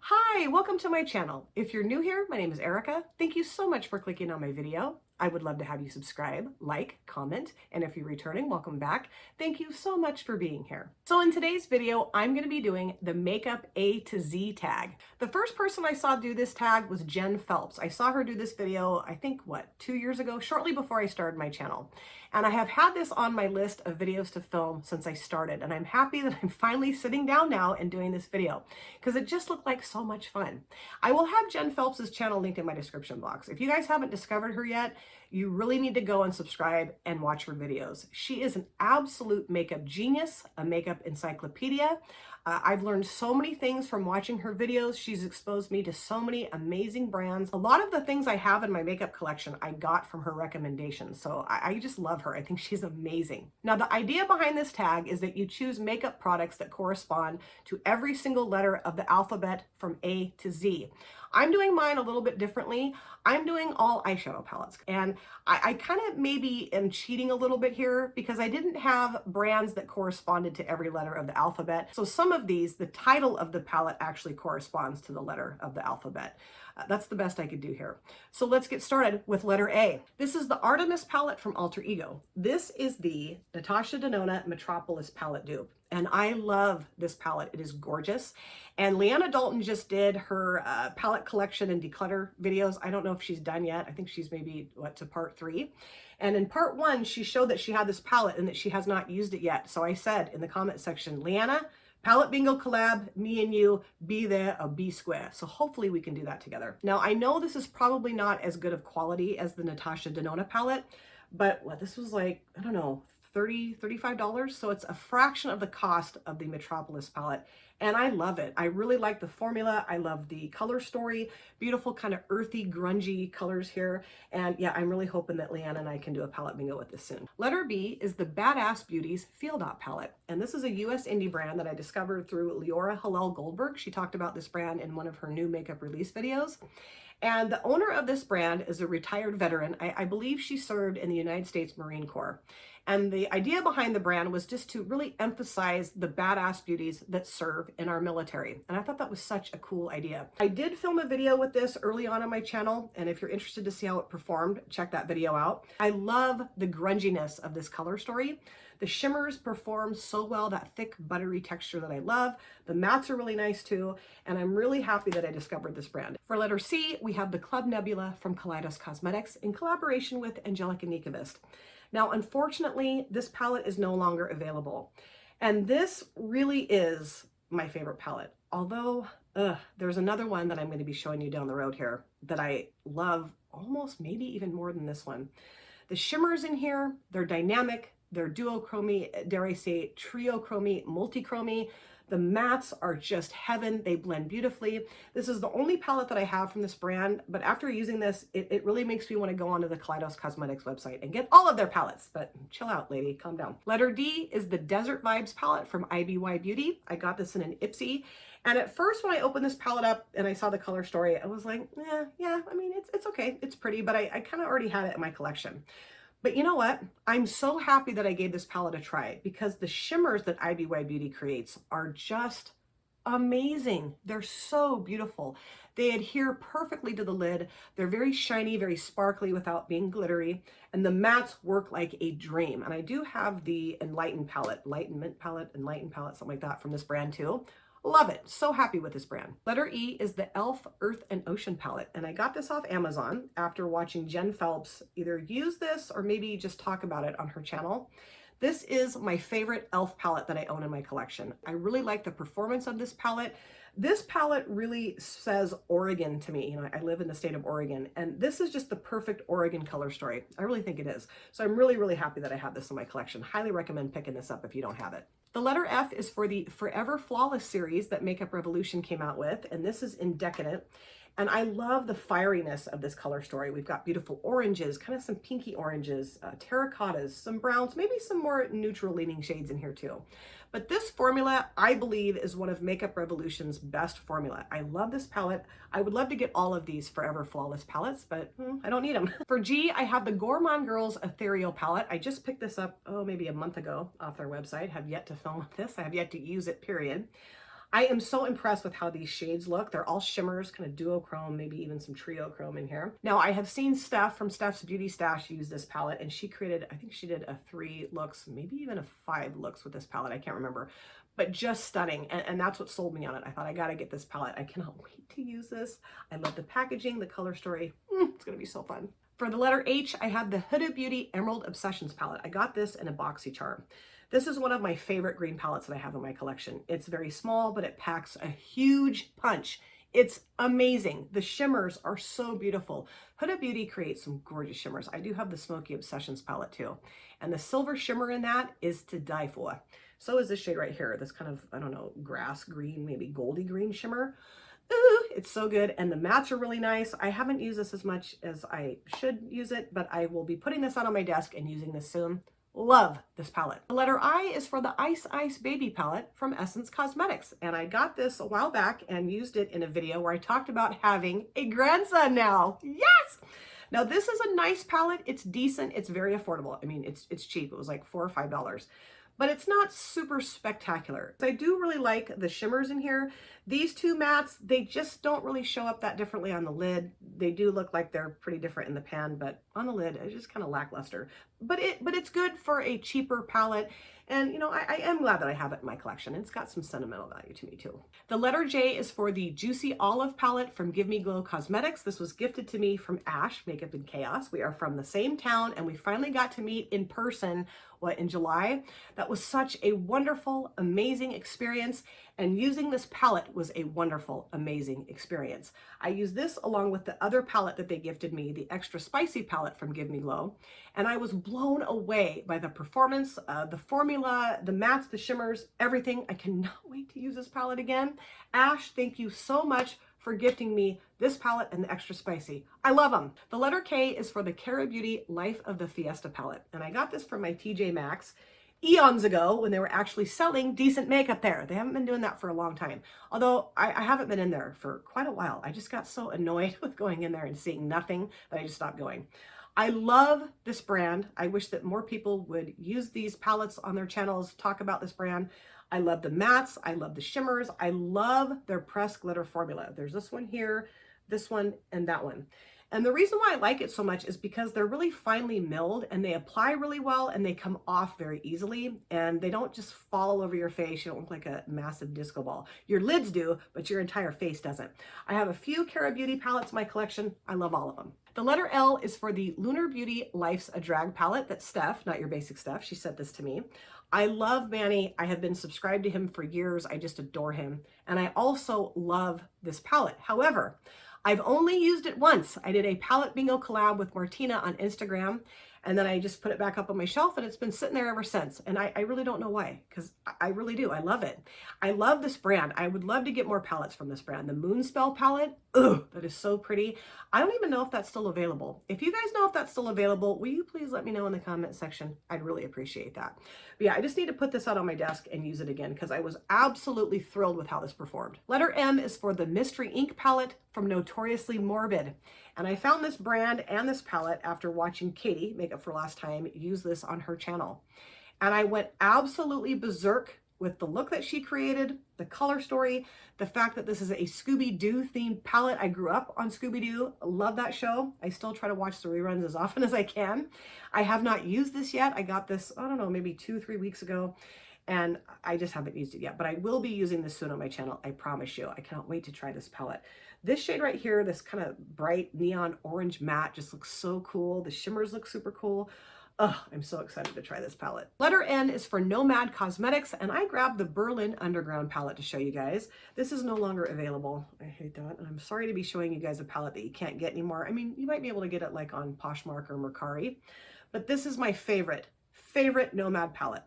Hi, welcome to my channel. If you're new here, my name is Erica. Thank you so much for clicking on my video. I would love to have you subscribe, like, comment, and if you're returning, welcome back. Thank you so much for being here. So in today's video, I'm going to be doing the makeup A to Z tag. The first person I saw do this tag was Jen Phelps. I saw her do this video, I think, 2 years ago, shortly before I started my channel. And I have had this on my list of videos to film since I started, and I'm happy that I'm finally sitting down now and doing this video because it just looked like so much fun. I will have Jen Phelps's channel linked in my description box. If you guys haven't discovered her yet, you really need to go and subscribe and watch her videos. She is an absolute makeup genius, a makeup encyclopedia. I've learned so many things from watching her videos. She's exposed me to so many amazing brands. A lot of the things I have in my makeup collection, I got from her recommendations. So I just love her. I think she's amazing. Now, the idea behind this tag is that you choose makeup products that correspond to every single letter of the alphabet from A to Z. I'm doing mine a little bit differently. I'm doing all eyeshadow palettes, and I kind of maybe am cheating a little bit here because I didn't have brands that corresponded to every letter of the alphabet. So some of these, the title of the palette actually corresponds to the letter of the alphabet. That's the best I could do here. So let's get started with letter A. This is the Artemis palette from Alter Ego. This is the Natasha Denona Metropolis palette dupe. And I love this palette. It is gorgeous. And Leanna Dalton just did her palette collection and declutter videos. I don't know if she's done yet. I think she's maybe, to part 3. And in part 1, she showed that she had this palette and that she has not used it yet. So I said in the comment section, Leanna, palette bingo collab, me and you, be there or be square. So hopefully we can do that together. Now, I know this is probably not as good of quality as the Natasha Denona palette, but this was like, I don't know, $30, $35. So it's a fraction of the cost of the Metropolis palette. And I love it. I really like the formula. I love the color story, beautiful kind of earthy, grungy colors here. And yeah, I'm really hoping that Leanna and I can do a palette bingo with this soon. Letter B is the Badass Beauties Feel Dot palette. And this is a US indie brand that I discovered through Leora Hillel Goldberg. She talked about this brand in one of her new makeup release videos. And the owner of this brand is a retired veteran. I believe she served in the United States Marine Corps. And the idea behind the brand was just to really emphasize the badass beauties that serve in our military. And I thought that was such a cool idea. I did film a video with this early on my channel. And if you're interested to see how it performed, check that video out. I love the grunginess of this color story. The shimmers perform so well, that thick, buttery texture that I love. The mattes are really nice too, and I'm really happy that I discovered this brand. For letter C, we have the Club Nebula from Kaleidos Cosmetics in collaboration with Angelica Nikovist. Now, unfortunately, this palette is no longer available, and this really is my favorite palette. Although, there's another one that I'm going to be showing you down the road here that I love almost maybe even more than this one. The shimmers in here, they're dynamic. They're duochromy, dare I say, triochromy, multichromy. The mattes are just heaven. They blend beautifully. This is the only palette that I have from this brand, but after using this, it really makes me want to go onto the Kaleidos Cosmetics website and get all of their palettes. But chill out, lady, calm down. Letter D is the Desert Vibes palette from IBY Beauty. I got this in an Ipsy. And at first, when I opened this palette up and I saw the color story, I was like, yeah, I mean, it's okay. It's pretty, but I kind of already had it in my collection. But you know what? I'm so happy that I gave this palette a try because the shimmers that IBY Beauty creates are just amazing. They're so beautiful. They adhere perfectly to the lid. They're very shiny, very sparkly without being glittery. And the mattes work like a dream. And I do have the Enlightenment palette, something like that from this brand too. Love it. So happy with this brand. Letter E is the e.l.f. Earth and Ocean palette. And I got this off Amazon after watching Jen Phelps either use this or maybe just talk about it on her channel. This is my favorite e.l.f. palette that I own in my collection. I really like the performance of this palette. This palette really says Oregon to me. You know, I live in the state of Oregon, and this is just the perfect Oregon color story. I really think it is. So I'm really, really happy that I have this in my collection. Highly recommend picking this up if you don't have it. The letter F is for the Forever Flawless series that Makeup Revolution came out with, and this is in Decadent. And I love the fieriness of this color story. We've got beautiful oranges, kind of some pinky oranges, terracottas, some browns, maybe some more neutral leaning shades in here too. But this formula, I believe, is one of Makeup Revolution's best formula. I love this palette. I would love to get all of these Forever Flawless palettes, but I don't need them. For G, I have the Gourmand Girls Ethereal palette. I just picked this up, maybe a month ago off their website. Have yet to film with this. I have yet to use it, period. I am so impressed with how these shades look. They're all shimmers, kind of duochrome, maybe even some trio chrome in here. Now, I have seen Steph from Steph's Beauty Stash use this palette, and she created, I think she did a 3 looks, maybe even a 5 looks with this palette. I can't remember, but just stunning. And that's what sold me on it. I thought, I gotta get this palette. I cannot wait to use this. I love the packaging, the color story. It's gonna be so fun. For the letter H, I have the Huda Beauty Emerald Obsessions palette. I got this in a BoxyCharm. This is one of my favorite green palettes that I have in my collection. It's very small, but it packs a huge punch. It's amazing. The shimmers are so beautiful. Huda Beauty creates some gorgeous shimmers. I do have the Smoky Obsessions palette too. And the silver shimmer in that is to die for. So is this shade right here, this kind of, I don't know, grass green, maybe goldy green shimmer. Ooh, it's so good. And the mattes are really nice. I haven't used this as much as I should use it, but I will be putting this out on my desk and using this soon. Love this palette. The letter I is for the Ice Ice Baby palette from Essence Cosmetics. And I got this a while back and used it in a video where I talked about having a grandson now. Yes! Now this is a nice palette. It's decent. It's very affordable. I mean, it's cheap. It was like $4 or $5. But it's not super spectacular. I do really like the shimmers in here. These two mattes, they just don't really show up that differently on the lid. They do look like they're pretty different in the pan, but on the lid, it's just kind of lackluster. But it's good for a cheaper palette. And, you know, I am glad that I have it in my collection. It's got some sentimental value to me, too. The letter J is for the Juicy Olive palette from Give Me Glow Cosmetics. This was gifted to me from Ash, Makeup and Chaos. We are from the same town, and we finally got to meet in person, in July. That was such a wonderful, amazing experience. And using this palette was a wonderful, amazing experience. I used this along with the other palette that they gifted me, the Extra Spicy palette from Give Me Glow. And I was blown away by the performance, the formula, the mattes, the shimmers, everything. I cannot wait to use this palette again. Ash, thank you so much for gifting me this palette and the Extra Spicy. I love them. The letter K is for the Cara Beauty Life of the Fiesta palette. And I got this from my TJ Maxx eons ago when they were actually selling decent makeup there. They haven't been doing that for a long time. Although I haven't been in there for quite a while. I just got so annoyed with going in there and seeing nothing that I just stopped going. I love this brand. I wish that more people would use these palettes on their channels, talk about this brand. I love the mattes. I love the shimmers. I love their pressed glitter formula. There's this one here, this one, and that one. And the reason why I like it so much is because they're really finely milled and they apply really well and they come off very easily and they don't just fall all over your face. You don't look like a massive disco ball. Your lids do, but your entire face doesn't. I have a few Cara Beauty palettes in my collection. I love all of them. The letter L is for the Lunar Beauty Life's a Drag palette that Steph, not your basic Steph, she sent this to me. I love Manny. I have been subscribed to him for years. I just adore him. And I also love this palette. However, I've only used it once. I did a palette bingo collab with Martina on Instagram, and then I just put it back up on my shelf, and it's been sitting there ever since. And I really don't know why, because I really do. I love it. I love this brand. I would love to get more palettes from this brand. The Moonspell palette, ugh, that is so pretty. I don't even know if that's still available. If you guys know if that's still available, will you please let me know in the comment section? I'd really appreciate that. But yeah, I just need to put this out on my desk and use it again because I was absolutely thrilled with how this performed. Letter M is for the Mystery Ink palette from Notoriously Morbid. And I found this brand and this palette after watching Katie, Makeup for Last Time, use this on her channel. And I went absolutely berserk with the look that she created, the color story, the fact that this is a Scooby-Doo themed palette. I grew up on Scooby-Doo, love that show. I still try to watch the reruns as often as I can. I have not used this yet. I got this, I don't know, maybe 2-3 weeks ago, and I just haven't used it yet, but I will be using this soon on my channel, I promise you. I cannot wait to try this palette. This shade right here, this kind of bright neon orange matte, just looks so cool. The shimmers look super cool. Oh, I'm so excited to try this palette. Letter N is for Nomad Cosmetics, and I grabbed the Berlin Underground palette to show you guys. This is no longer available. I hate that, and I'm sorry to be showing you guys a palette that you can't get anymore. I mean, you might be able to get it like on Poshmark or Mercari, but this is my favorite Nomad palette.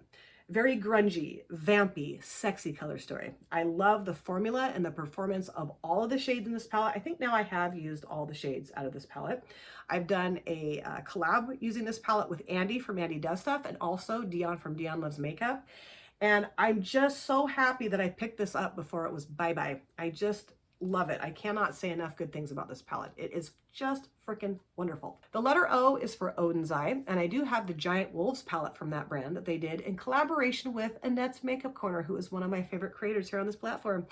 Very grungy, vampy, sexy color story. I love the formula and the performance of all of the shades in this palette. I think now I have used all the shades out of this palette. I've done a collab using this palette with Andy from Andy Does Stuff, and also Dion from Dion Loves Makeup. And I'm just so happy that I picked this up before it was bye-bye. I just love it. I cannot say enough good things about this palette. It is just freaking wonderful. The letter O is for Odin's Eye, and I do have the Giant Wolves palette from that brand that they did in collaboration with Annette's Makeup Corner, who is one of my favorite creators here on this platform.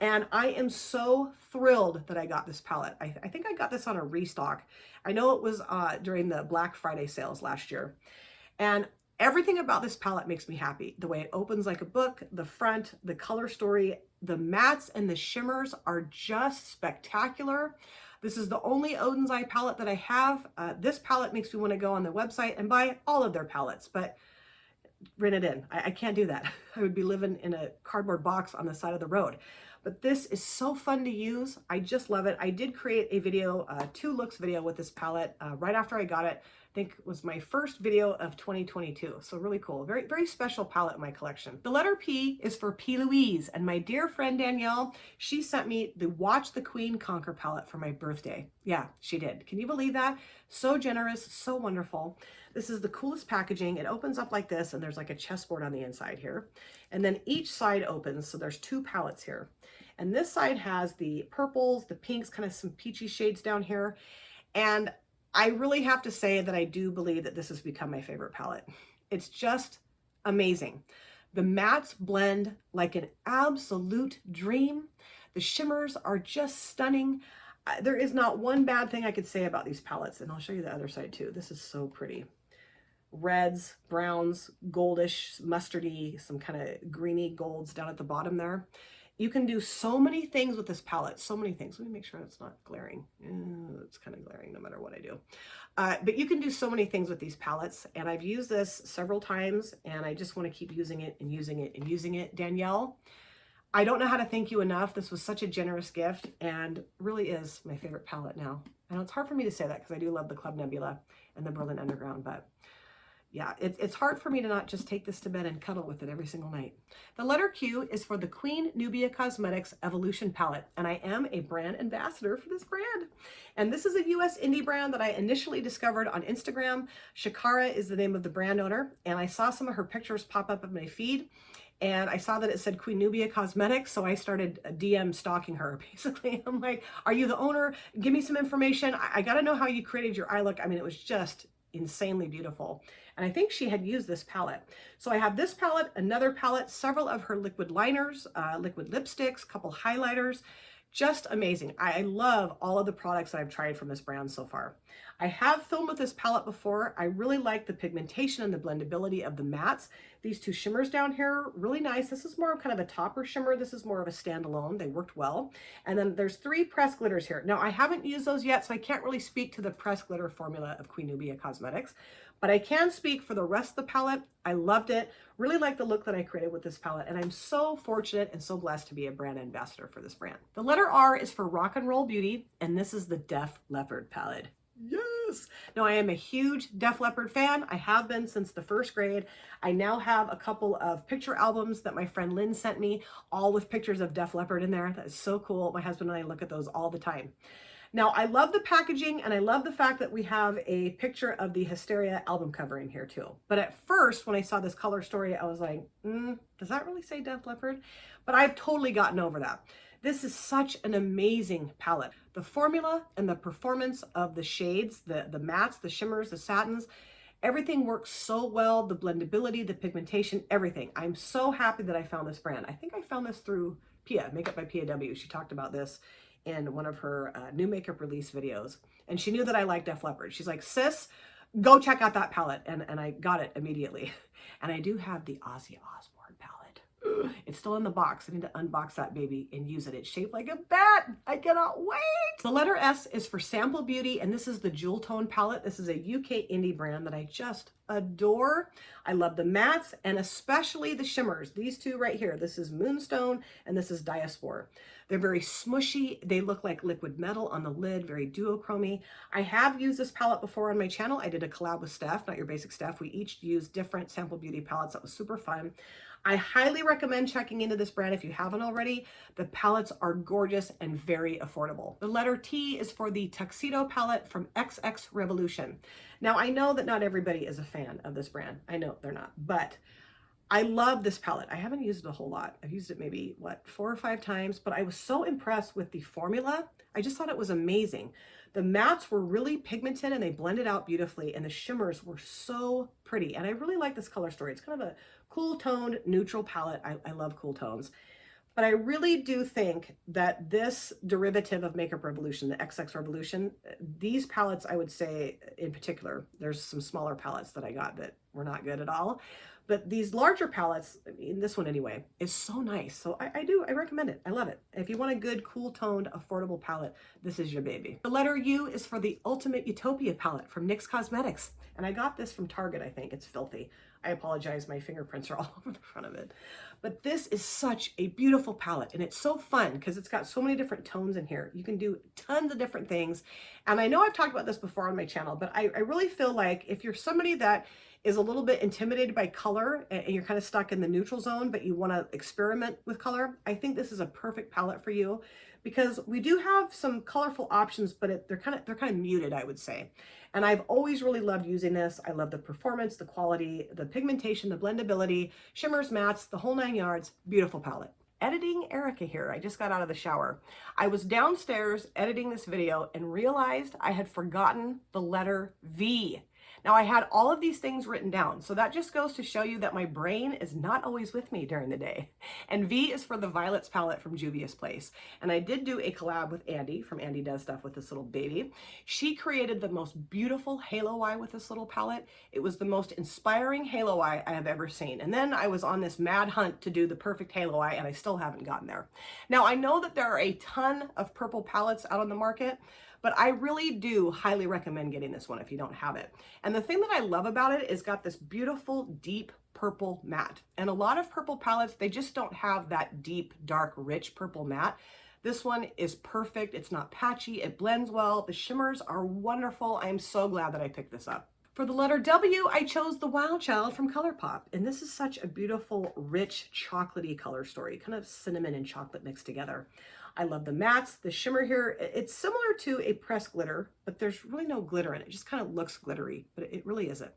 And I am so thrilled that I got this palette. I think I got this on a restock. I know it was during the Black Friday sales last year. And everything about this palette makes me happy. The way it opens like a book, the front, the color story, the mattes and the shimmers are just spectacular. This is the only Odin's Eye palette that I have. This palette makes me want to go on the website and buy all of their palettes, but rent it in. I can't do that. I would be living in a cardboard box on the side of the road. But this is so fun to use. I just love it. I did create a video, 2 looks video with this palette right after I got it. I think it was my first video of 2022. So really cool. Very, very special palette in my collection. The letter P is for P. Louise, and my dear friend Danielle, she sent me the Watch the Queen Conquer palette for my birthday. Yeah, she did. Can you believe that? So generous, so wonderful. This is the coolest packaging. It opens up like this, and there's like a chessboard on the inside here. And then each side opens, so there's 2 palettes here. And this side has the purples, the pinks, kind of some peachy shades down here. And I really have to say that I do believe that this has become my favorite palette. It's just amazing. The mattes blend like an absolute dream. The shimmers are just stunning. There is not one bad thing I could say about these palettes, and I'll show you the other side too. This is so pretty. Reds, browns, goldish, mustardy, some kind of greeny golds down at the bottom there. You can do so many things with this palette, so many things. Let me make sure it's not glaring. It's kind of glaring no matter what I do. But you can do so many things with these palettes, and I've used this several times, and I just want to keep using it and using it and using it. Danielle, I don't know how to thank you enough. This was such a generous gift, and really is my favorite palette now. I know it's hard for me to say that because I do love the Club Nebula and the Berlin Underground, but yeah, it's hard for me to not just take this to bed and cuddle with it every single night. The letter Q is for the Queen Nubia Cosmetics Evolution Palette, and I am a brand ambassador for this brand. And this is a US indie brand that I initially discovered on Instagram. Shakara is the name of the brand owner, and I saw some of her pictures pop up in my feed, and I saw that it said Queen Nubia Cosmetics, so I started DM stalking her. Basically, I'm like, are you the owner? Give me some information. I got to know how you created your eye look. I mean, it was just insanely beautiful. And I think she had used this palette. So I have this palette, another palette, several of her liquid liners, liquid lipsticks, couple highlighters. Just amazing. I love all of the products that I've tried from this brand so far. I have filmed with this palette before. I really like the pigmentation and the blendability of the mattes. These 2 shimmers down here, really nice. This is more of kind of a topper shimmer. This is more of a standalone. They worked well. And then there's 3 pressed glitters here. Now, I haven't used those yet, so I can't really speak to the pressed glitter formula of Queen Nubia Cosmetics, but I can speak for the rest of the palette. I loved it. Really like the look that I created with this palette, and I'm so fortunate and so blessed to be a brand ambassador for this brand. The letter R is for Rock and Roll Beauty, and this is the Def Leppard palette. Yes! Now, I am a huge Def Leppard fan. I have been since the 1st grade. I now have a couple of picture albums that my friend Lynn sent me, all with pictures of Def Leppard in there. That is so cool. My husband and I look at those all the time. Now, I love the packaging, and I love the fact that we have a picture of the Hysteria album cover in here too. But at first, when I saw this color story, I was like, does that really say Def Leppard? But I've totally gotten over that. This is such an amazing palette. The formula and the performance of the shades, the mattes, the shimmers, the satins, everything works so well. The blendability, the pigmentation, everything. I'm so happy that I found this brand. I think I found this through Pia, Makeup by PAW. She talked about this in one of her new makeup release videos. And she knew that I liked Def Leppard. She's like, sis, go check out that palette. And I got it immediately. And I do have the Ozzy Osbourne palette. It's still in the box. I need to unbox that baby and use it. It's shaped like a bat. I cannot wait. The letter S is for Sample Beauty, and this is the Jewel Tone palette. This is a UK indie brand that I just adore. I love the mattes and especially the shimmers. These two right here, this is Moonstone and this is Diaspore. They're very smushy. They look like liquid metal on the lid, very duochromy. I have used this palette before on my channel. I did a collab with Steph, Not Your Basic Steph. We each used different Sample Beauty palettes. That was super fun. I highly recommend checking into this brand if you haven't already. The palettes are gorgeous and very affordable. The letter T is for the Tuxedo palette from XX Revolution. Now, I know that not everybody is a fan of this brand. I know they're not, but I love this palette. I haven't used it a whole lot. I've used it maybe, what, 4 or 5 times, but I was so impressed with the formula. I just thought it was amazing. The mattes were really pigmented and they blended out beautifully, and the shimmers were so pretty. And I really like this color story. It's kind of a cool toned neutral palette. I love cool tones. But I really do think that this derivative of Makeup Revolution, the XX Revolution, these palettes, I would say in particular, there's some smaller palettes that I got that were not good at all. But these larger palettes, this one anyway, is so nice. So I recommend it. I love it. If you want a good, cool toned, affordable palette, this is your baby. The letter U is for the Ultimate Utopia palette from NYX Cosmetics. And I got this from Target, I think. It's filthy. I apologize, my fingerprints are all over the front of it. But this is such a beautiful palette, and it's so fun because it's got so many different tones in here. You can do tons of different things. And I know I've talked about this before on my channel, but I really feel like if you're somebody that is a little bit intimidated by color and you're kind of stuck in the neutral zone, but you want to experiment with color, I think this is a perfect palette for you, because we do have some colorful options, but they're kind of muted, I would say. And I've always really loved using this. I love the performance, the quality, the pigmentation, the blendability, shimmers, mattes, the whole 9 yards. Beautiful palette. Editing Erica here. I just got out of the shower. I was downstairs editing this video and realized I had forgotten the letter V. Now, I had all of these things written down, so that just goes to show you that my brain is not always with me during the day. And V is for the Violets palette from Juvia's Place. And I did do a collab with Andy from Andy Does Stuff with this little baby. She created the most beautiful halo eye with this little palette. It was the most inspiring halo eye I have ever seen. And then I was on this mad hunt to do the perfect halo eye, and I still haven't gotten there. Now, I know that there are a ton of purple palettes out on the market, but I really do highly recommend getting this one if you don't have it. And the thing that I love about it is got this beautiful, deep purple matte. And a lot of purple palettes, they just don't have that deep, dark, rich purple matte. This one is perfect. It's not patchy. It blends well. The shimmers are wonderful. I'm so glad that I picked this up. For the letter W, I chose the Wild Child from ColourPop. And this is such a beautiful, rich, chocolatey color story, kind of cinnamon and chocolate mixed together. I love the mattes, the shimmer here. It's similar to a pressed glitter, but there's really no glitter in it. It just kind of looks glittery, but it really isn't.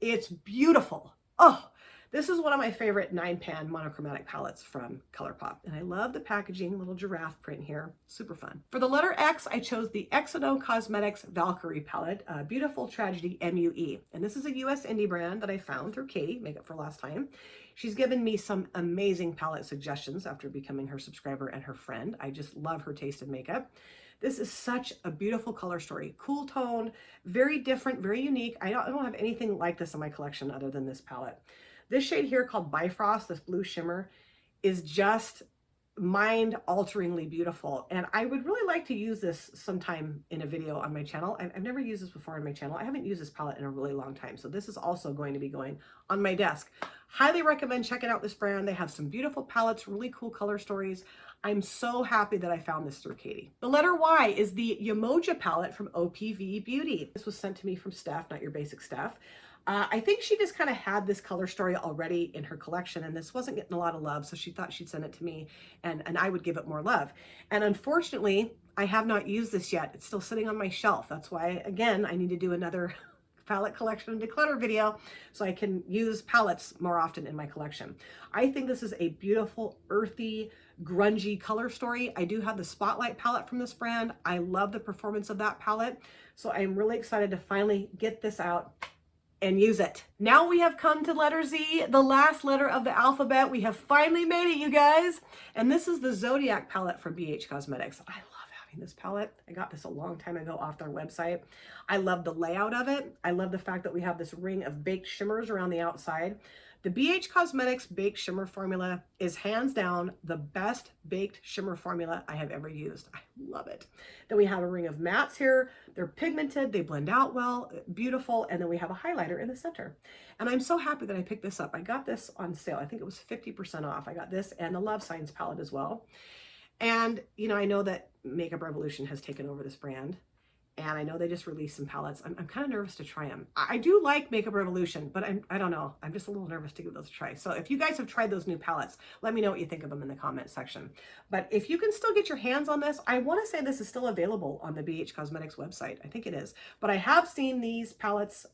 It's beautiful. Oh, this is one of my favorite 9-pan monochromatic palettes from ColourPop. And I love the packaging, little giraffe print here. Super fun. For the letter X, I chose the Exodo Cosmetics Valkyrie palette, Beautiful Tragedy MUE. And this is a US indie brand that I found through Katie, Makeup for Last Time. She's given me some amazing palette suggestions after becoming her subscriber and her friend. I just love her taste in makeup. This is such a beautiful color story. Cool tone, very different, very unique. I don't have anything like this in my collection other than this palette. This shade here called Bifrost, this blue shimmer, is just mind-alteringly beautiful. And I would really like to use this sometime in a video on my channel. I've never used this before on my channel. I haven't used this palette in a really long time. So this is also going to be going on my desk. Highly recommend checking out this brand. They have some beautiful palettes, really cool color stories. I'm so happy that I found this through Katie. The letter Y is the Yamoja palette from OPV Beauty. This was sent to me from Steph, Not Your Basic Steph. I think she just kind of had this color story already in her collection, and this wasn't getting a lot of love, so she thought she'd send it to me and I would give it more love. And unfortunately, I have not used this yet. It's still sitting on my shelf. That's why, again, I need to do another palette collection and declutter video so I can use palettes more often in my collection. I think this is a beautiful, earthy, grungy color story. I do have the Spotlight palette from this brand. I love the performance of that palette, so I'm really excited to finally get this out and use it. Now we have come to letter Z, the last letter of the alphabet. We have finally made it, you guys. And this is the Zodiac palette from BH Cosmetics. I love loving this palette. I got this a long time ago off their website. I love the layout of it. I love the fact that we have this ring of baked shimmers around the outside. The BH Cosmetics Baked Shimmer Formula is hands down the best baked shimmer formula I have ever used. I love it. Then we have a ring of mattes here. They're pigmented, they blend out well, beautiful, and then we have a highlighter in the center. And I'm so happy that I picked this up. I got this on sale. I think it was 50% off. I got this and the Love Signs palette as well. And, you know, I know that Makeup Revolution has taken over this brand. And I know they just released some palettes. I'm kind of nervous to try them. I do like Makeup Revolution, but I don't know. I'm just a little nervous to give those a try. So if you guys have tried those new palettes, let me know what you think of them in the comment section. But if you can still get your hands on this, I want to say this is still available on the BH Cosmetics website. I think it is. But I have seen these palettes,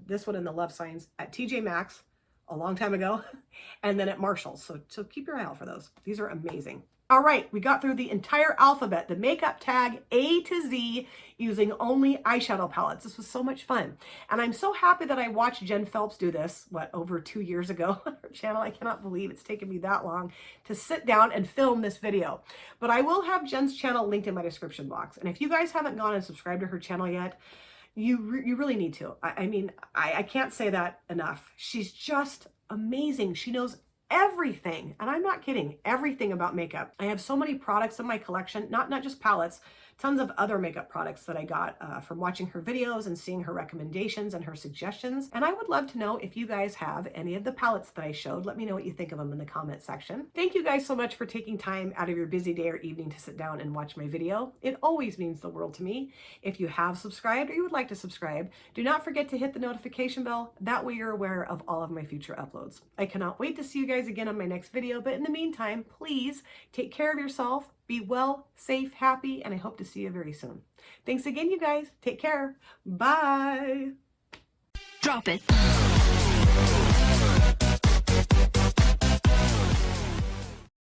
this one in the Love Signs, at TJ Maxx a long time ago, and then at Marshall's. So keep your eye out for those. These are amazing. All right, we got through the entire alphabet, the makeup tag A to Z, using only eyeshadow palettes. This was so much fun. And I'm so happy that I watched Jen Phelps do this, over 2 years ago on her channel. I cannot believe it's taken me that long to sit down and film this video. But I will have Jen's channel linked in my description box. And if you guys haven't gone and subscribed to her channel yet, you really need to. I mean, I can't say that enough. She's just amazing. She knows everything, and I'm not kidding, everything about makeup. I have so many products in my collection, not just palettes, tons of other makeup products that I got from watching her videos and seeing her recommendations and her suggestions. And I would love to know if you guys have any of the palettes that I showed. Let me know what you think of them in the comment section. Thank you guys so much for taking time out of your busy day or evening to sit down and watch my video. It always means the world to me. If you have subscribed or you would like to subscribe, do not forget to hit the notification bell. That way you're aware of all of my future uploads. I cannot wait to see you guys again on my next video, but in the meantime, please take care of yourself. Be well, safe, happy, and I hope to see you very soon. Thanks again, you guys. Take care. Bye. Drop it.